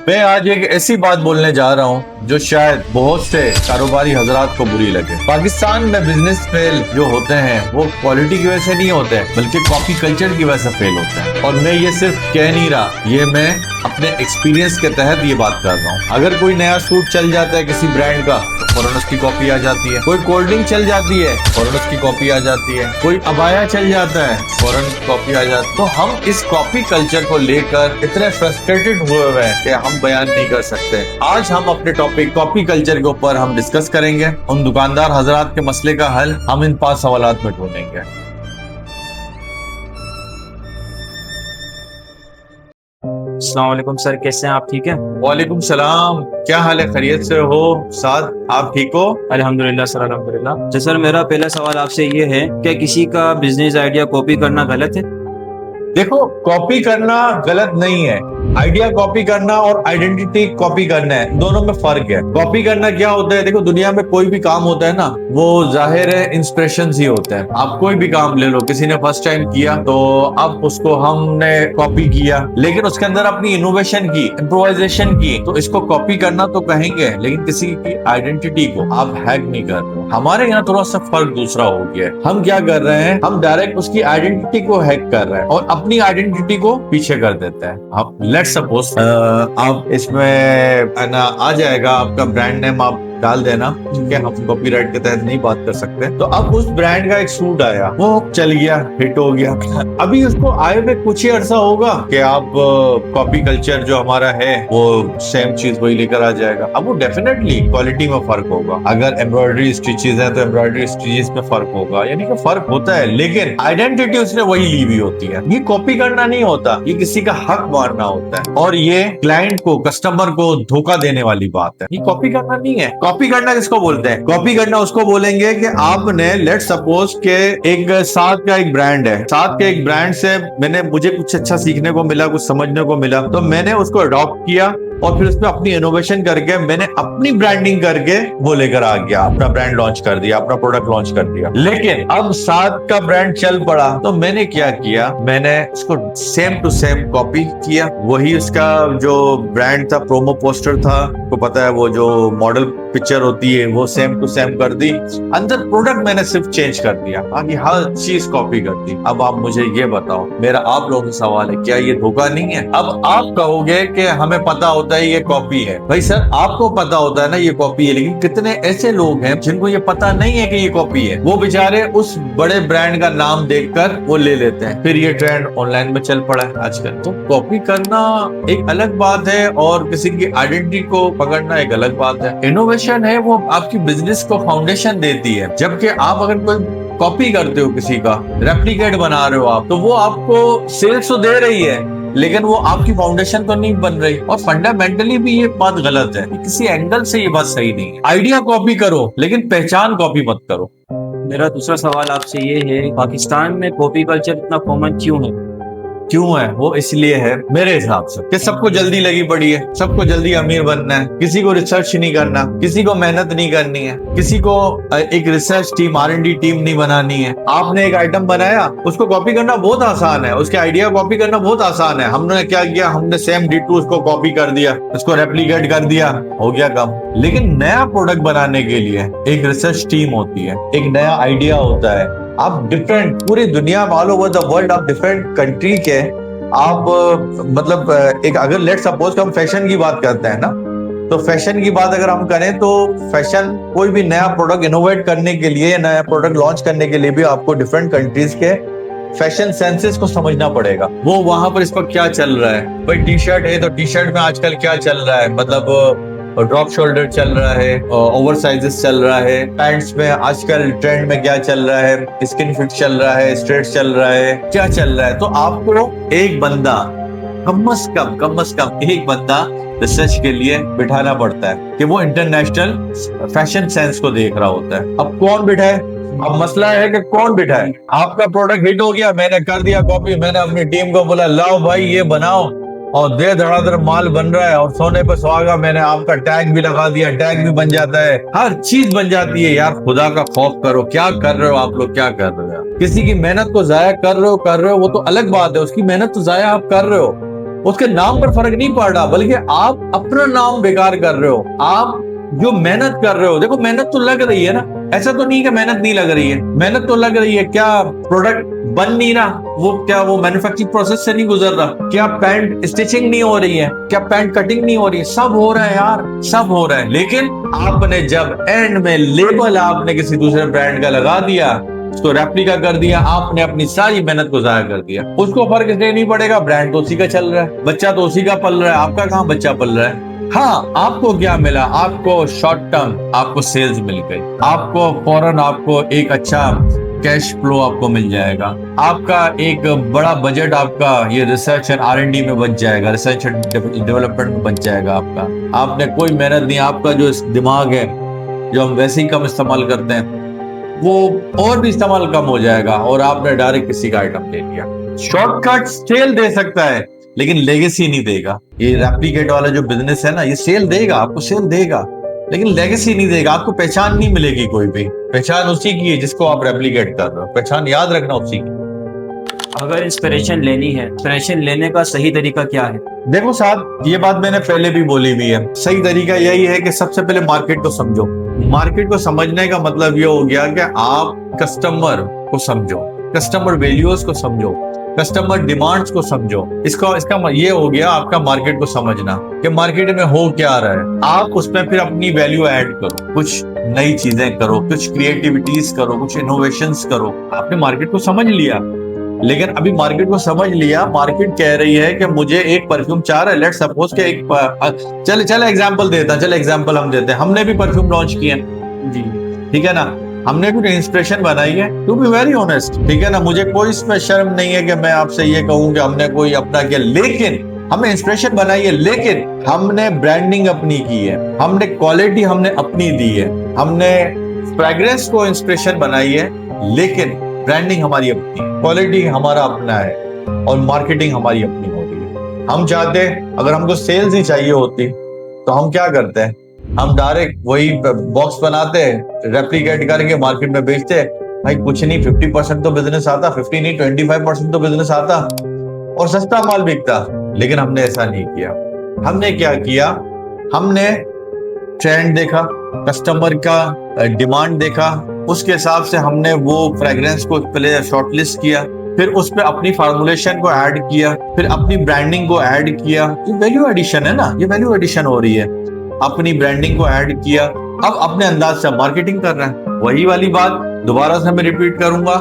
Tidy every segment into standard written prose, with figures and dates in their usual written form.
मैं आज एक ऐसी बात बोलने जा रहा हूँ जो शायद बहुत से कारोबारी हजरात को बुरी लगे। पाकिस्तान में बिजनेस फेल जो होते हैं वो क्वालिटी की वजह से नहीं होते हैं, बल्कि कॉपी कल्चर की वजह से फेल होते हैं। और मैं ये सिर्फ कह नहीं रहा, ये मैं अपने एक्सपीरियंस के तहत ये बात कर रहा हूँ। अगर कोई नया सूट चल जाता है किसी ब्रांड का तो फौरन उसकी कॉपी आ जाती है। कोई कोल्ड ड्रिंक चल जाती है फौरन उसकी कॉपी आ जाती है। कोई अबाया चल जाता है फौरन कॉपी आ जाती है। तो हम इस कॉपी कल्चर को लेकर इतने फ्रस्ट्रेटेड हुए हैं कि हम बयान नहीं कर सकते। आज हम अपने टॉपिक कॉपी कल्चर के ऊपर हम डिस्कस करेंगे। उन दुकानदार हजरात के मसले का हल हम इन 5 सवालात में ढूंढेंगे। अस्सलाम वालेकुम सर, कैसे हैं आप? ठीक है। वालेकुम सलाम, क्या हाल है? खैरियत से हो साद? आप ठीक हो? अल्हम्दुलिल्लाह सर, अल्हम्दुलिल्लाह। तो सर मेरा पहला सवाल आपसे ये है, क्या किसी का बिजनेस आइडिया कॉपी करना गलत है? देखो, कॉपी करना गलत नहीं है। आइडिया कॉपी करना और आइडेंटिटी कॉपी करना है, दोनों में फर्क है। कॉपी करना क्या होता है? देखो, दुनिया में कोई भी काम होता है ना, वो जाहिर है इंस्पिरेशन ही होता है। आप कोई भी काम ले लो, किसी ने फर्स्ट टाइम किया तो अब उसको हमने कॉपी किया, लेकिन उसके अंदर अपनी इनोवेशन की, इम्प्रोवाइजेशन की, तो इसको कॉपी करना तो कहेंगे, लेकिन किसी की आइडेंटिटी को आप हैक नहीं कर रहे। हमारे यहाँ थोड़ा सा फर्क दूसरा हो गया है। हम क्या कर रहे हैं? हम डायरेक्ट उसकी आइडेंटिटी को हैक कर रहे हैं और अपनी आइडेंटिटी को पीछे कर देते हैं। आप लेट्स सपोज आप इसमें ना आ जाएगा आपका ब्रांड नेम, आप डाल देना, ठीक है। हम कॉपीराइट के तहत नहीं बात कर सकते। तो अब उस ब्रांड का एक सूट आया, वो चल गया, हिट हो गया। अभी उसको आए में कुछ ही अरसा होगा कि आप कॉपी कल्चर जो हमारा है वो सेम चीज वही लेकर आ जाएगा। अब वो डेफिनेटली क्वालिटी में फर्क होगा। अगर एम्ब्रॉयडरी स्टिचेस है तो एम्ब्रॉयडरी स्टिचेस में फर्क होगा, यानी कि फर्क होता है, लेकिन आइडेंटिटी उसने वही ली हुई होती है। ये कॉपी करना नहीं होता, ये किसी का हक मारना होता है, और ये क्लाइंट को, कस्टमर को धोखा देने वाली बात है। ये कॉपी करना नहीं है। कॉपी करना किसको बोलते हैं? कॉपी करना उसको बोलेंगे कि आपने लेट्स सपोज के एक साथ का एक ब्रांड है, साथ के एक ब्रांड से मुझे कुछ अच्छा सीखने को मिला, कुछ समझने को मिला, तो मैंने उसको अडॉप्ट किया और फिर उसमें अपनी इनोवेशन करके मैंने अपनी ब्रांडिंग करके वो लेकर आ गया, अपना ब्रांड लॉन्च कर दिया, अपना प्रोडक्ट लॉन्च कर दिया। लेकिन अब साथ का ब्रांड चल पड़ा तो मैंने क्या किया? मैंने उसको सेम टू सेम कॉपी किया। वही उसका जो ब्रांड था, प्रोमो पोस्टर था, आपको पता है वो जो मॉडल पिक्चर होती है, वो सेम टू सेम कर दी। अंदर प्रोडक्ट मैंने सिर्फ चेंज कर दिया, बाकी हर चीज कॉपी कर दी। अब आप मुझे ये बताओ, मेरा आप लोगों से सवाल है, क्या ये धोखा नहीं है? अब आप कहोगे कि हमें पता होता है ये कॉपी है। भाई सर, आपको पता होता है ना ये कॉपी है, लेकिन कितने ऐसे लोग हैं जिनको ये पता नहीं है कि ये कॉपी है? वो बेचारे उस बड़े ब्रांड का नाम देखकर वो ले लेते हैं। फिर ये ट्रेंड ऑनलाइन में चल पड़ा है आजकल। तो कॉपी करना एक अलग बात है और किसी की आइडेंटिटी को पकड़ना एक अलग बात है। इनोवेशन है वो आपकी बिजनेस को फाउंडेशन देती है, जबकि आप अगर कोई कॉपी करते हो, किसी का रेप्लिकेट बना रहे हो आप, तो वो आपको सेल्स तो दे रही है, लेकिन वो आपकी फाउंडेशन तो नहीं बन रही। और फंडामेंटली भी ये बात गलत है, किसी एंगल से ये बात सही नहीं है। आइडिया कॉपी करो, लेकिन पहचान कॉपी मत करो। मेरा दूसरा सवाल आपसे ये है, पाकिस्तान में कॉपी कल्चर इतना कॉमन क्यों है? क्यों है? वो इसलिए है मेरे हिसाब से कि सबको जल्दी लगी पड़ी है, सबको जल्दी अमीर बनना है, किसी को रिसर्च नहीं करना, किसी को मेहनत नहीं करनी है, किसी को एक रिसर्च टीम, R&D टीम नहीं बनानी है। आपने एक आइटम बनाया, उसको कॉपी करना बहुत आसान है, उसके आइडिया कॉपी करना बहुत आसान है। हमने क्या किया? हमने सेम D2 उसको कॉपी कर दिया, उसको रेप्लिकेट कर दिया, हो गया काम। लेकिन नया प्रोडक्ट बनाने के लिए एक रिसर्च टीम होती है, एक नया आइडिया होता है। आप डिफरेंट, पूरी दुनिया में, ऑल ओवर द वर्ल्ड, आप डिफरेंट कंट्री के आप मतलब एक, अगर लेट सपोज हम फैशन की बात करते हैं ना, तो फैशन की बात अगर हम करें तो फैशन, कोई भी नया प्रोडक्ट इनोवेट करने के लिए, नया प्रोडक्ट लॉन्च करने के लिए भी आपको डिफरेंट कंट्रीज के फैशन सेंसेस को समझना पड़ेगा। वो वहां पर इस पर क्या चल रहा है। भाई टी शर्ट है तो टी शर्ट में आजकल क्या चल रहा है, मतलब ड्रॉप शोल्डर चल रहा है, ओवर साइजेस चल रहा है, पैंट्स में आजकल ट्रेंड में क्या चल रहा है, स्किन फिट चल रहा है, स्ट्रेट चल रहा है, क्या चल रहा है। तो आपको एक बंदा, कम से कम एक बंदा रिसर्च के लिए बिठाना पड़ता है कि वो इंटरनेशनल फैशन सेंस को देख रहा होता है। अब कौन बिठाए? अब मसला है कि कौन बिठाए। आपका प्रोडक्ट हिट हो गया, मैंने कर दिया कॉपी, मैंने अपनी टीम को बोला लाओ भाई ये बनाओ, और दे धड़ाधड़ माल बन रहा है, और सोने पर सुहागा, मैंने आपका टैग भी लगा दिया, टैग भी बन जाता है, हर चीज बन जाती है। यार खुदा का खौफ करो, क्या कर रहे हो आप लोग, क्या कर रहे हो? किसी की मेहनत को जाया कर रहे हो, वो तो अलग बात है, उसकी मेहनत तो जाया आप कर रहे हो, उसके नाम पर फर्क नहीं पड़ रहा, बल्कि आप अपना नाम बेकार कर रहे हो। आप जो मेहनत कर रहे हो, देखो मेहनत तो लग रही है ना, ऐसा तो नहीं कि मेहनत नहीं लग रही है, मेहनत तो लग रही है। क्या प्रोडक्ट बन नहीं रहा, वो मैन्युफैक्चरिंग प्रोसेस से नहीं गुजर रहा, क्या पैंट स्टिचिंग नहीं हो रही है, क्या पैंट कटिंग नहीं हो रही है, सब हो रहा है यार, सब हो रहा है। लेकिन आपने जब एंड में लेबल आपने किसी दूसरे ब्रांड का लगा दिया, उसको रेप्लिका कर दिया, आपने अपनी सारी मेहनत को जाया कर दिया। उसको फर्क इसलिए नहीं पड़ेगा, ब्रांड तो उसी का चल रहा है, बच्चा तो उसी का पल रहा है, आपका कहाँ बच्चा पल रहा है। हाँ, आपको क्या मिला, आपको शॉर्ट टर्म आपको सेल्स मिल गई, आपको फौरन आपको एक अच्छा कैश फ्लो आपको मिल जाएगा, आपका एक बड़ा बजट आपका ये रिसर्च एंड R&D में बच जाएगा, रिसर्च एंड डेवलपमेंट में बच जाएगा आपका। आपने कोई मेहनत नहीं, आपका जो दिमाग है जो हम वैसे ही कम इस्तेमाल करते हैं वो और भी इस्तेमाल कम हो जाएगा, और आपने डायरेक्ट किसी का आइटम ले लिया। शॉर्टकट सेल दे सकता है लेकिन लेगेसी नहीं देगा। ये रेप्लिकेट वाला जो बिजनेस है ना, ये सेल देगा, आपको सेल देगा लेकिन लेगेसी नहीं देगा, आपको पहचान नहीं मिलेगी। कोई भी पहचान उसी की है जिसको आप रेप्लिकेट कर रहे हो, पहचान याद रखना उसी की। अगर इंस्पिरेशन लेनी है, इंस्पिरेशन लेने का सही तरीका क्या है? देखो साहब, ये बात मैंने पहले भी बोली हुई है, सही तरीका यही है कि सबसे पहले मार्केट को समझो। मार्केट को समझने का मतलब ये हो गया कि आप कस्टमर को समझो, कस्टमर वैल्यूज को समझो, कस्टमर डिमांड्स को समझो। इसका ये हो गया आपका मार्केट को समझना कि मार्केट में हो क्या रहा है। आप उसमें फिर अपनी वैल्यू ऐड करो, कुछ नई चीजें करो, कुछ क्रिएटिविटीज करो, कुछ इनोवेशंस करो। आपने मार्केट को समझ लिया, लेकिन अभी मार्केट को समझ लिया, मार्केट कह रही है कि मुझे एक परफ्यूम चाह रहा है। लेट्स सपोज के चल एग्जांपल देता, चल एग्जांपल हम देते हैं, हमने भी परफ्यूम लॉन्च किए जी, ठीक है ना, हमने भी इंस्पिरेशन बनाई है, टू बी वेरी ऑनेस्ट, ठीक है ना। मुझे कोई इसमें शर्म नहीं है कि मैं आपसे ये कहूं कि हमने कोई अपना किया, लेकिन हमने इंस्पिरेशन बनाई है, लेकिन हमने ब्रांडिंग अपनी की है, हमने क्वालिटी हमने अपनी दी है, हमने फ्रेग्रेंस को इंस्पिरेशन बनाई है, लेकिन ब्रांडिंग हमारी अपनी, क्वालिटी हमारा अपना है, और मार्केटिंग हमारी अपनी हो रही है। हम चाहते, अगर हमको सेल्स ही चाहिए होती तो हम क्या करते हैं, हम डायरेक्ट वही बॉक्स बनाते, रेप्लिकेट करके मार्केट में बेचते। भाई कुछ नहीं, 50% तो बिजनेस आता, 50 नहीं 25% तो बिजनेस आता और सस्ता माल बिकता। लेकिन हमने ऐसा नहीं किया। हमने क्या किया, हमने ट्रेंड देखा, कस्टमर का डिमांड देखा, उसके हिसाब से हमने वो फ्रेग्रेंस को पहले शॉर्टलिस्ट किया, फिर उस पर अपनी फार्मूलेशन को ऐड किया, फिर अपनी ब्रांडिंग को ऐड किया। ये वैल्यू एडिशन है ना, ये वैल्यू एडिशन हो रही है। अपनी ब्रांडिंग को ऐड किया, अब अपने अंदाज से मार्केटिंग कर रहे हैं। वही वाली बात दोबारा से मैं रिपीट करूंगा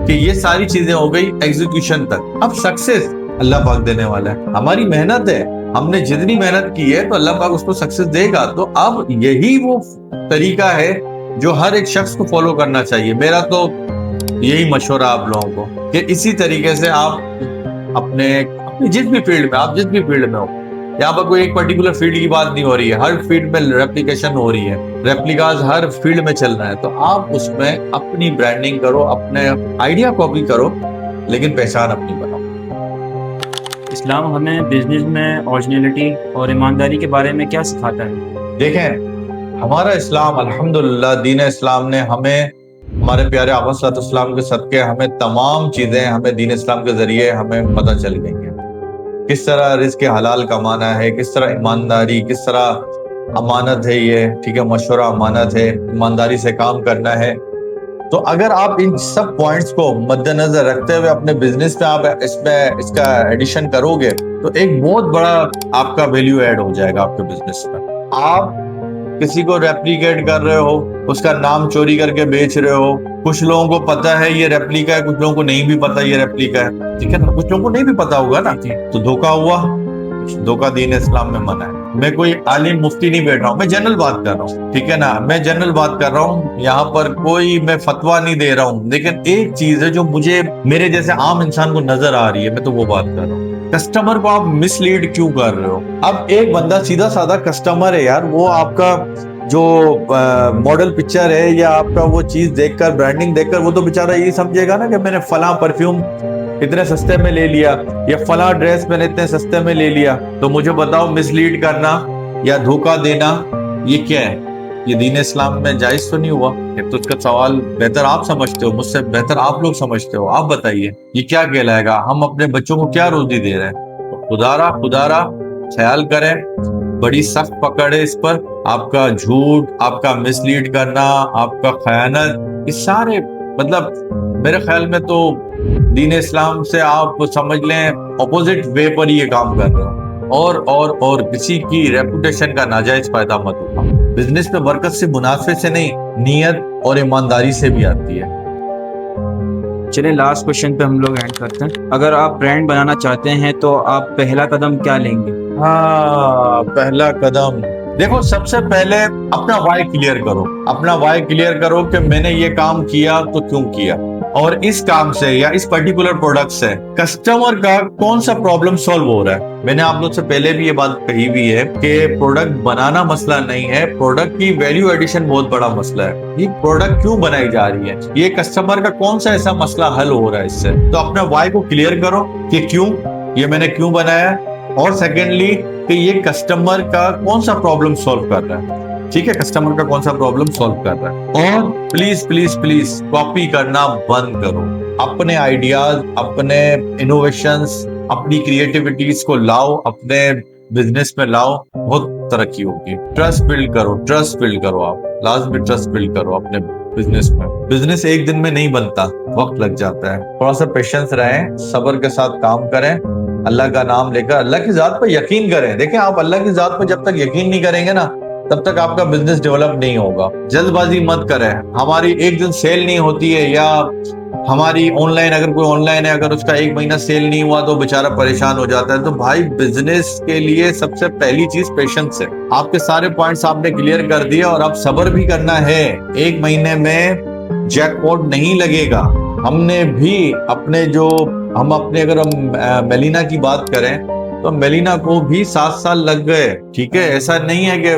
कि ये सारी चीजें हो गई एग्जीक्यूशन तक। अब सक्सेस अल्लाह पाक देने वाला है, हमारी मेहनत है, हमने जितनी मेहनत की है तो अल्लाह पाक उसको सक्सेस देगा। तो अब यही वो तरीका है जो हर एक शख्स को फॉलो करना चाहिए। मेरा तो यही मशवरा आप लोगों को कि इसी तरीके से आप अपने जिस भी फील्ड में, आप जिस भी फील्ड में हो, यहाँ पर कोई एक पर्टिकुलर फील्ड की बात नहीं हो रही है, हर फील्ड में रेप्लिकेशन हो रही है, रेप्लिकाज हर फील्ड में चल रहा है। तो आप उसमें अपनी ब्रांडिंग करो, अपने आइडिया कॉपी करो, लेकिन पहचान अपनी बनाओ। इस्लाम हमें बिजनेस में ओरिजिनलिटी और ईमानदारी के बारे में क्या सिखाता है? देखें, हमारा इस्लाम अल्हम्दुलिल्लाह, दीन इस्लाम ने हमें, हमारे प्यारे आका सल्लल्लाहु अलैहि वसल्लम के सदके हमें तमाम चीजें हमें दीन इस्लाम के जरिए हमें पता चल गई हैं। किस तरह रिज़्क़ हलाल कमाना है, किस तरह ईमानदारी, किस तरह अमानत है ये, ठीक है, मशवरा अमानत है, ईमानदारी से काम करना है। तो अगर आप इन सब पॉइंट्स को मद्देनजर रखते हुए अपने बिजनेस में आप इसका एडिशन करोगे तो एक बहुत बड़ा आपका वैल्यू ऐड हो जाएगा आपके बिजनेस में। आप किसी को रेप्लिकेट कर रहे हो, उसका नाम चोरी करके बेच रहे हो, कुछ लोगों को पता है ये रेप्लिका है, कुछ लोगों को नहीं भी पता ये रेप्लिका है, ठीक है ना, कुछ लोगों को नहीं भी पता होगा ना, तो धोखा हुआ। धोखा दीन इस्लाम में मना है। मैं कोई आलिम मुफ्ती नहीं बैठ रहा हूँ, मैं जनरल बात कर रहा हूँ, ठीक है ना, मैं जनरल बात कर रहा हूँ, यहाँ पर कोई मैं फतवा नहीं दे रहा हूँ। लेकिन एक चीज है जो मुझे मेरे जैसे आम इंसान को नजर आ रही है, मैं तो वो बात कर रहा हूँ। कस्टमर को आप मिसलीड क्यों कर रहे हो? अब एक बंदा सीधा साधा कस्टमर है यार, वो आपका जो मॉडल पिक्चर है या आपका वो चीज देखकर, ब्रांडिंग देखकर, वो तो बेचारा ये समझेगा ना कि मैंने फला परफ्यूम इतने सस्ते में ले लिया या फला ड्रेस मैंने इतने सस्ते में ले लिया। तो मुझे बताओ, मिसलीड करना या धोखा देना ये क्या है? ये दीन इस्लाम में जायज तो नहीं हुआ? तो इसका सवाल बेहतर आप समझते हो, मुझसे बेहतर आप लोग समझते हो, आप बताइए ये क्या कहलाएगा? हम अपने बच्चों को क्या रोजी दे रहे हैं? खुदारा ख्याल करें, बड़ी सख्त पकड़ है इस पर। आपका झूठ, आपका मिसलीड करना, आपका खयानत, ये सारे मतलब मेरे ख्याल में तो दीन इस्लाम से आप समझ लें ऑपोजिट वे पर ये काम कर रहे हो। और किसी की रेपुटेशन का नाजायज फायदा मत उठाओ। बिजनेस में बरकत से मुनाफे से नहीं, नीयत और ईमानदारी से भी आती है। चलिए लास्ट क्वेश्चन पे हम लोग एंड करते हैं। अगर आप ब्रांड बनाना चाहते हैं तो आप पहला कदम क्या लेंगे? हाँ, पहला कदम देखो, सबसे पहले अपना वाई क्लियर करो। अपना वाई क्लियर करो कि मैंने ये काम किया तो क्यों किया, और इस काम से या इस पर्टिकुलर प्रोडक्ट से कस्टमर का कौन सा प्रॉब्लम सॉल्व हो रहा है। मैंने आप लोग से पहले भी ये बात कही हुई है कि प्रोडक्ट बनाना मसला नहीं है, प्रोडक्ट की वैल्यू एडिशन बहुत बड़ा मसला है। ये प्रोडक्ट क्यों बनाई जा रही है, ये कस्टमर का कौन सा ऐसा मसला हल हो रहा है इससे। तो अपना वाई को क्लियर करो कि क्यों, ये मैंने क्यों बनाया, और सेकेंडली कि ये कस्टमर का कौन सा प्रॉब्लम सॉल्व कर रहा है। ठीक है, कस्टमर का कौन सा प्रॉब्लम सॉल्व कर रहा है। और प्लीज प्लीज प्लीज कॉपी करना बंद करो। अपने आइडियाज, अपने इनोवेशंस, अपनी क्रिएटिविटीज को लाओ, अपने बिजनेस में लाओ, बहुत तरक्की होगी। ट्रस्ट बिल्ड करो, आप लास्ट में ट्रस्ट बिल्ड करो अपने बिजनेस में। बिजनेस एक दिन में नहीं बनता, वक्त लग जाता है। थोड़ा सा पेशेंस रहें, सब्र के साथ काम करें, अल्लाह का नाम लेकर अल्लाह की जात पर यकीन करें। देखिए, आप अल्लाह की जात पर जब तक यकीन नहीं करेंगे ना, तब तक आपका बिजनेस डेवलप नहीं होगा। जल्दबाजी मत करें। हमारी एक दिन सेल नहीं होती है, या हमारी ऑनलाइन, अगर कोई ऑनलाइन है, अगर उसका 1 महीना सेल नहीं हुआ तो बेचारा परेशान हो जाता है। तो भाई, बिजनेस के लिए सबसे पहली चीज पेशेंस है। आपके सारे पॉइंट्स आपने क्लियर कर दिए, और अब सब्र भी करना है। 1 महीने में जैकपॉट नहीं लगेगा। हमने भी अपने अगर हम मेलिना की बात करें तो मेलिना को भी 7 साल लग गए। ठीक है, ऐसा नहीं है कि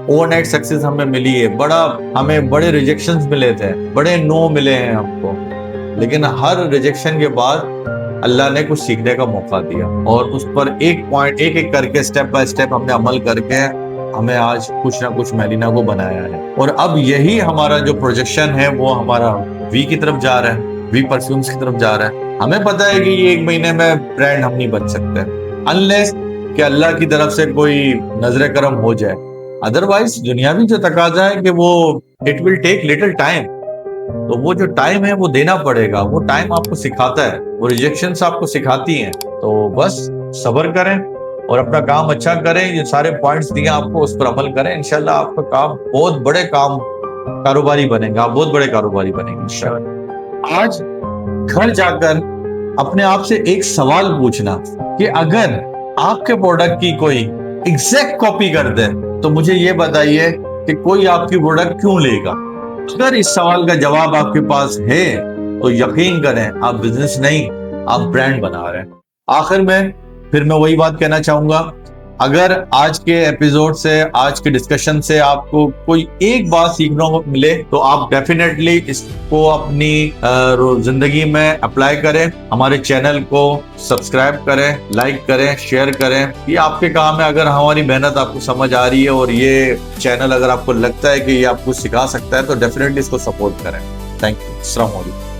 ओवरनाइट सक्सेस हमें मिली है। हमें बड़े रिजेक्शंस मिले थे, बड़े नो मिले हैं हमको, लेकिन हर रिजेक्शन के बाद अल्लाह ने कुछ सीखने का मौका दिया, और उस पर एक करके स्टेप बाय स्टेप हमने अमल करके हमें आज कुछ ना कुछ मेलिना को बनाया है। और अब यही हमारा जो प्रोजेक्शन है वो हमारा वी की तरफ जा रहा है, वी परफ्यूम्स की तरफ जा रहा है। हमें पता है कि ये 1 महीने में ब्रांड हम नहीं बन सकते, अनलेस कि अल्लाह की तरफ से कोई नजर करम हो जाए। अदरवाइज दुनियावी जो तकाजा है कि वो it will take little time, तो वो जो टाइम है वो देना पड़ेगा। वो टाइम आपको सिखाता है, वो रिजेक्शंस आपको सिखाती हैं। तो बस सब्र करें और अपना काम अच्छा करें। ये सारे पॉइंट्स दिए आपको, उस पर अमल करें। इंशाल्लाह आपका काम बहुत बड़े कारोबारी बनेगा, आप बहुत बड़े कारोबारी बनेंगे इंशाल्लाह। आज घर जाकर अपने आप से एक सवाल पूछना कि अगर आपके प्रोडक्ट की कोई एग्जैक्ट कॉपी कर दे तो मुझे ये बताइए कि कोई आपकी प्रोडक्ट क्यों लेगा। अगर इस सवाल का जवाब आपके पास है तो यकीन करें, आप बिजनेस नहीं, आप ब्रांड बना रहे हैं। आखिर में फिर मैं वही बात कहना चाहूंगा, अगर आज के एपिसोड से, आज के डिस्कशन से आपको कोई एक बात सीखने को मिले तो आप डेफिनेटली इसको अपनी जिंदगी में अप्लाई करें। हमारे चैनल को सब्सक्राइब करें, लाइक करें, शेयर करें। ये आपके काम है। अगर हमारी मेहनत आपको समझ आ रही है और ये चैनल अगर आपको लगता है कि ये आपको सिखा सकता है तो डेफिनेटली इसको सपोर्ट करें। Thank you. अस्सलाम वालेकुम।